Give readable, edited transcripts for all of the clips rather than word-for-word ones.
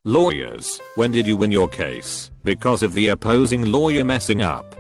Lawyers, when did you win your case because of the opposing lawyer messing up?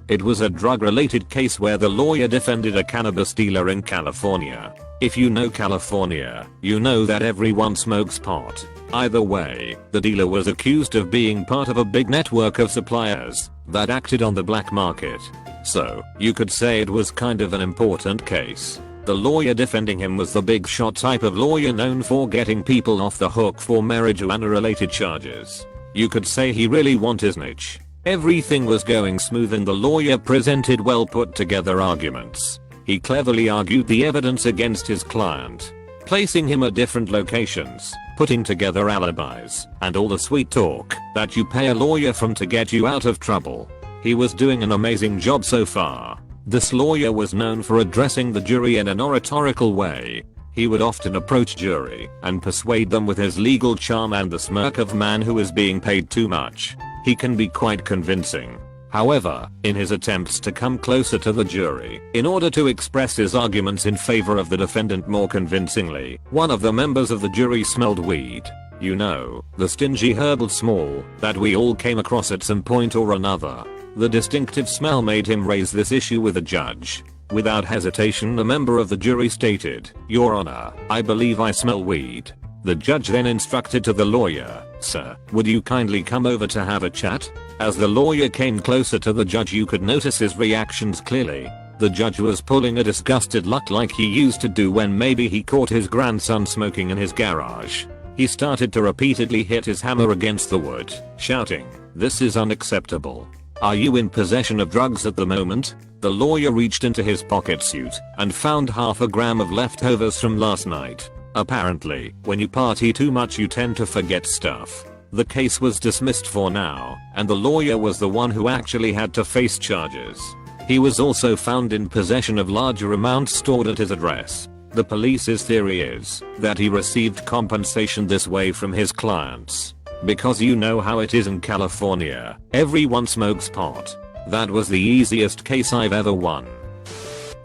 It was a drug-related case where the lawyer defended a cannabis dealer in California. If you know California, you know that everyone smokes pot. Either way, the dealer was accused of being part of a big network of suppliers that acted on the black market. So, you could say it was kind of an important case. The lawyer defending him was the big shot type of lawyer known for getting people off the hook for marijuana-related charges. You could say he really wanted his niche. Everything was going smooth and the lawyer presented well put together arguments. He cleverly argued the evidence against his client, placing him at different locations, putting together alibis, and all the sweet talk that you pay a lawyer from to get you out of trouble. He was doing an amazing job so far. This lawyer was known for addressing the jury in an oratorical way. He would often approach jury and persuade them with his legal charm and the smirk of a man who is being paid too much. He can be quite convincing. However, in his attempts to come closer to the jury, in order to express his arguments in favor of the defendant more convincingly, one of the members of the jury smelled weed. You know, the stingy herbal smell that we all came across at some point or another. The distinctive smell made him raise this issue with the judge. Without hesitation, a member of the jury stated, "Your Honor, I believe I smell weed." The judge then instructed to the lawyer, "Sir, would you kindly come over to have a chat?" As the lawyer came closer to the judge, you could notice his reactions clearly. The judge was pulling a disgusted look like he used to do when maybe he caught his grandson smoking in his garage. He started to repeatedly hit his hammer against the wood, shouting, "This is unacceptable. Are you in possession of drugs at the moment?" The lawyer reached into his pocket suit and found half a gram of leftovers from last night. Apparently, when you party too much you tend to forget stuff. The case was dismissed for now, and the lawyer was the one who actually had to face charges. He was also found in possession of larger amounts stored at his address. The police's theory is that he received compensation this way from his clients. Because you know how it is in California, everyone smokes pot. That was the easiest case I've ever won.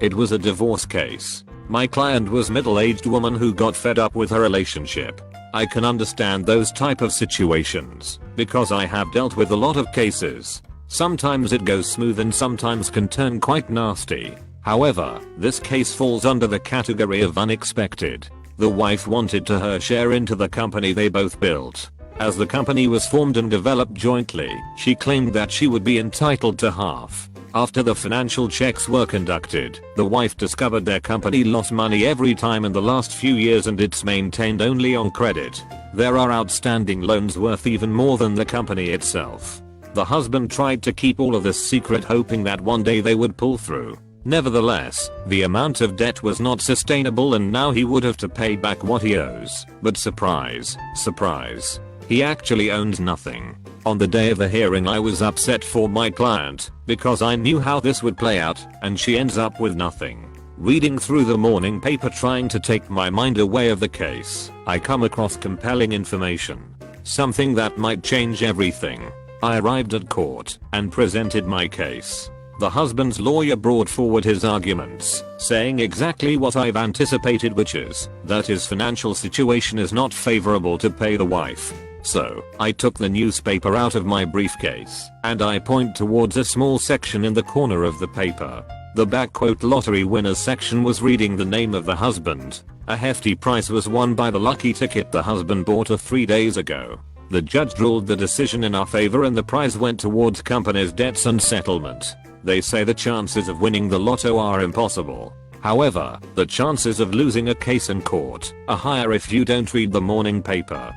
It was a divorce case. My client was a middle-aged woman who got fed up with her relationship. I can understand those type of situations, because I have dealt with a lot of cases. Sometimes it goes smooth and sometimes can turn quite nasty. However, this case falls under the category of unexpected. The wife wanted to her share into the company they both built. As the company was formed and developed jointly, she claimed that she would be entitled to half. After the financial checks were conducted, the wife discovered their company lost money every time in the last few years and it's maintained only on credit. There are outstanding loans worth even more than the company itself. The husband tried to keep all of this secret, hoping that one day they would pull through. Nevertheless, the amount of debt was not sustainable and now he would have to pay back what he owes. But surprise, surprise. He actually owns nothing. On the day of the hearing I was upset for my client, because I knew how this would play out, and she ends up with nothing. Reading through the morning paper trying to take my mind away of the case, I come across compelling information. Something that might change everything. I arrived at court and presented my case. The husband's lawyer brought forward his arguments, saying exactly what I've anticipated, which is that his financial situation is not favorable to pay the wife. So, I took the newspaper out of my briefcase, and I point towards a small section in the corner of the paper. The back quote lottery winners section was reading the name of the husband. A hefty prize was won by the lucky ticket the husband bought 3 days ago. The judge ruled the decision in our favor and the prize went towards company's debts and settlement. They say the chances of winning the lotto are impossible. However, the chances of losing a case in court are higher if you don't read the morning paper.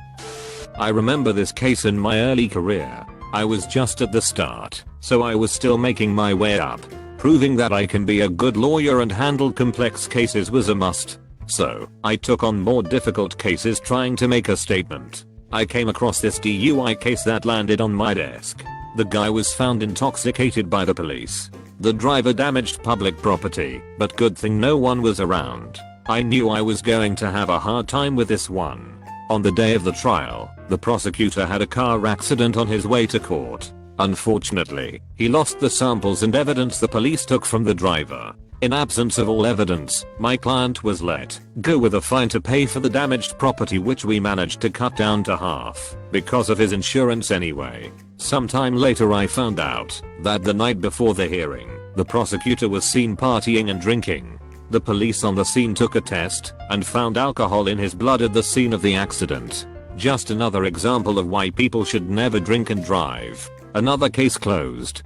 I remember this case in my early career. I was just at the start, so I was still making my way up. Proving that I can be a good lawyer and handle complex cases was a must. So, I took on more difficult cases trying to make a statement. I came across this DUI case that landed on my desk. The guy was found intoxicated by the police. The driver damaged public property, but good thing no one was around. I knew I was going to have a hard time with this one. On the day of the trial, the prosecutor had a car accident on his way to court. Unfortunately, he lost the samples and evidence the police took from the driver. In absence of all evidence, my client was let go with a fine to pay for the damaged property, which we managed to cut down to half because of his insurance anyway. Sometime later I found out that the night before the hearing, the prosecutor was seen partying and drinking. The police on the scene took a test and found alcohol in his blood at the scene of the accident. Just another example of why people should never drink and drive. Another case closed.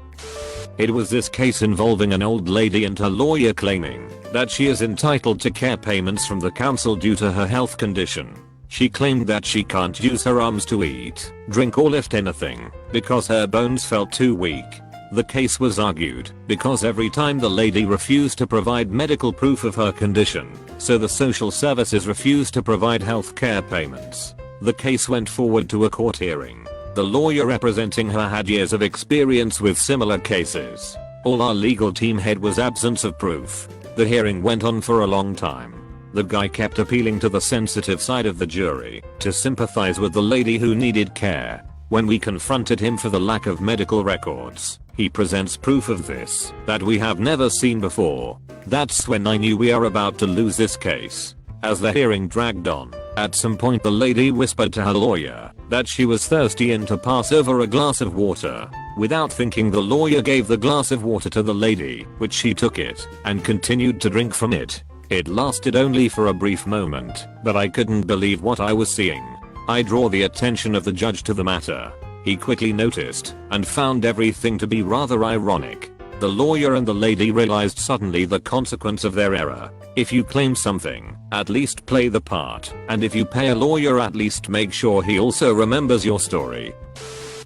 It was this case involving an old lady and her lawyer claiming that she is entitled to care payments from the council due to her health condition. She claimed that she can't use her arms to eat, drink or lift anything because her bones felt too weak. The case was argued because every time the lady refused to provide medical proof of her condition, so the social services refused to provide health care payments. The case went forward to a court hearing. The lawyer representing her had years of experience with similar cases. All our legal team had was absence of proof. The hearing went on for a long time. The guy kept appealing to the sensitive side of the jury to sympathize with the lady who needed care. When we confronted him for the lack of medical records, he presents proof of this that we have never seen before. That's when I knew we are about to lose this case. As the hearing dragged on, at some point the lady whispered to her lawyer that she was thirsty and to pass over a glass of water. Without thinking, the lawyer gave the glass of water to the lady, which she took it and continued to drink from it. It lasted only for a brief moment, but I couldn't believe what I was seeing. I draw the attention of the judge to the matter. He quickly noticed and found everything to be rather ironic. The lawyer and the lady realized suddenly the consequence of their error. If you claim something, at least play the part, and if you pay a lawyer, at least make sure he also remembers your story.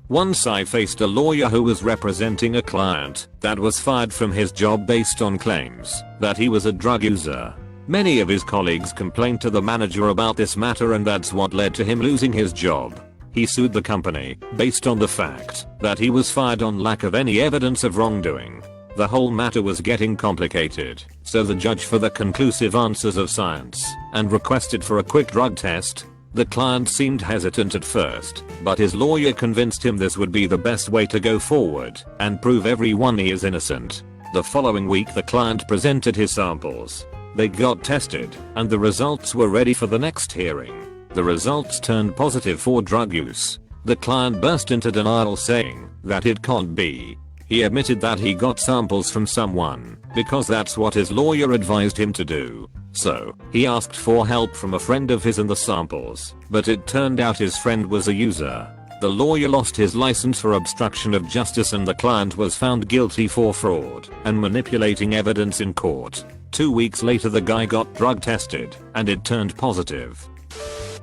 Once I faced a lawyer who was representing a client that was fired from his job based on claims that he was a drug user. Many of his colleagues complained to the manager about this matter, and that's what led to him losing his job. He sued the company based on the fact that he was fired on lack of any evidence of wrongdoing. The whole matter was getting complicated, so the judge for the conclusive answers of science and requested for a quick drug test. The client seemed hesitant at first, but his lawyer convinced him this would be the best way to go forward and prove everyone he is innocent. The following week the client presented his samples. They got tested, and the results were ready for the next hearing. The results turned positive for drug use. The client burst into denial, saying that it can't be. He admitted that he got samples from someone because that's what his lawyer advised him to do. So, he asked for help from a friend of his in the samples, but it turned out his friend was a user. The lawyer lost his license for obstruction of justice, and the client was found guilty for fraud and manipulating evidence in court. 2 weeks later the guy got drug tested, and it turned positive.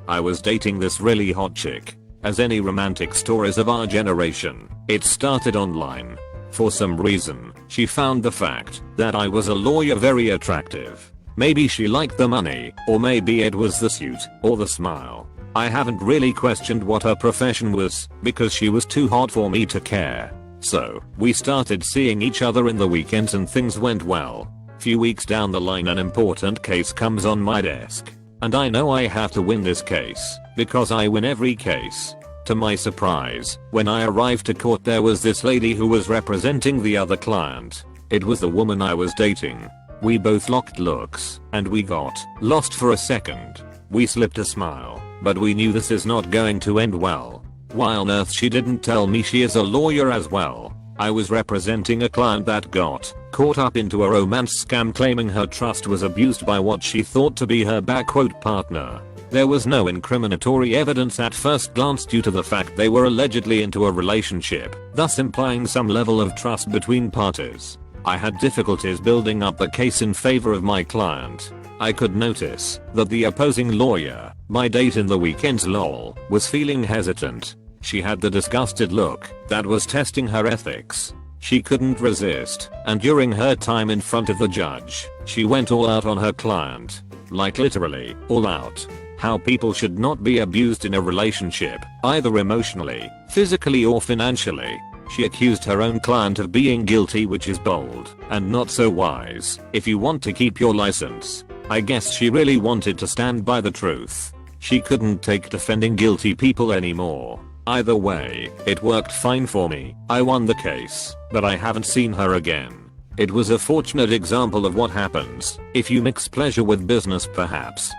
I was dating this really hot chick. As any romantic stories of our generation, it started online. For some reason, she found the fact that I was a lawyer very attractive. Maybe she liked the money, or maybe it was the suit or the smile. I haven't really questioned what her profession was because she was too hot for me to care. So, we started seeing each other in the weekends and things went well. Few weeks down the line an important case comes on my desk. And I know I have to win this case because I win every case. To my surprise, when I arrived to court there was this lady who was representing the other client. It was the woman I was dating. We both locked looks, and we got lost for a second. We slipped a smile, but we knew this is not going to end well. Why on earth she didn't tell me she is a lawyer as well? I was representing a client that got caught up into a romance scam, claiming her trust was abused by what she thought to be her partner. There was no incriminatory evidence at first glance due to the fact they were allegedly into a relationship, thus implying some level of trust between parties. I had difficulties building up the case in favor of my client. I could notice that the opposing lawyer, my date in the weekends lol, was feeling hesitant. She had the disgusted look that was testing her ethics. She couldn't resist, and during her time in front of the judge, she went all out on her client. Like literally, all out. How people should not be abused in a relationship, either emotionally, physically or financially. She accused her own client of being guilty, which is bold and not so wise if you want to keep your license. I guess she really wanted to stand by the truth. She couldn't take defending guilty people anymore. Either way, it worked fine for me. I won the case, but I haven't seen her again. It was a fortunate example of what happens if you mix pleasure with business perhaps.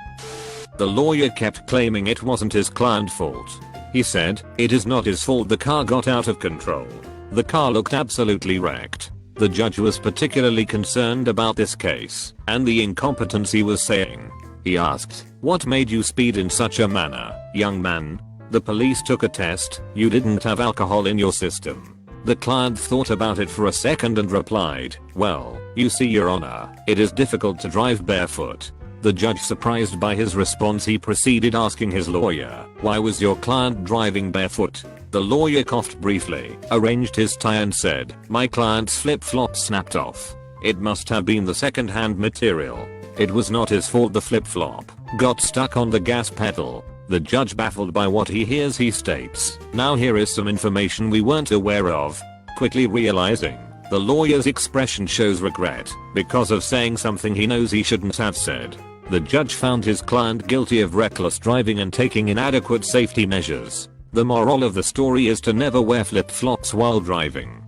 The lawyer kept claiming it wasn't his client's fault. He said, "It is not his fault, the car got out of control. The car looked absolutely wrecked." The judge was particularly concerned about this case and the incompetence he was saying. He asked, "What made you speed in such a manner, young man?" "The police took a test, you didn't have alcohol in your system." The client thought about it for a second and replied, "Well, you see, Your Honor, it is difficult to drive barefoot." The judge, surprised by his response, he proceeded asking his lawyer, "Why was your client driving barefoot?" The lawyer coughed briefly, arranged his tie and said, "My client's flip-flop snapped off. It must have been the second-hand material. It was not his fault the flip-flop got stuck on the gas pedal." The judge, baffled by what he hears, he states, "Now here is some information we weren't aware of." Quickly realizing the lawyer's expression shows regret because of saying something he knows he shouldn't have said, the judge found his client guilty of reckless driving and taking inadequate safety measures. The moral of the story is to never wear flip-flops while driving.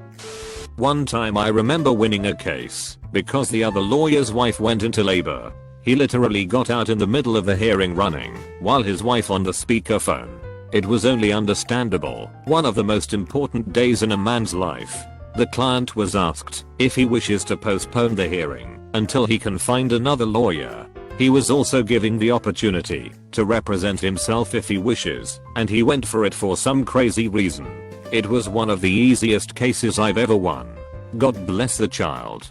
One time I remember winning a case because the other lawyer's wife went into labor. He literally got out in the middle of the hearing running while his wife on the speakerphone. It was only understandable, one of the most important days in a man's life. The client was asked if he wishes to postpone the hearing until he can find another lawyer. He was also given the opportunity to represent himself if he wishes, and he went for it for some crazy reason. It was one of the easiest cases I've ever won. God bless the child.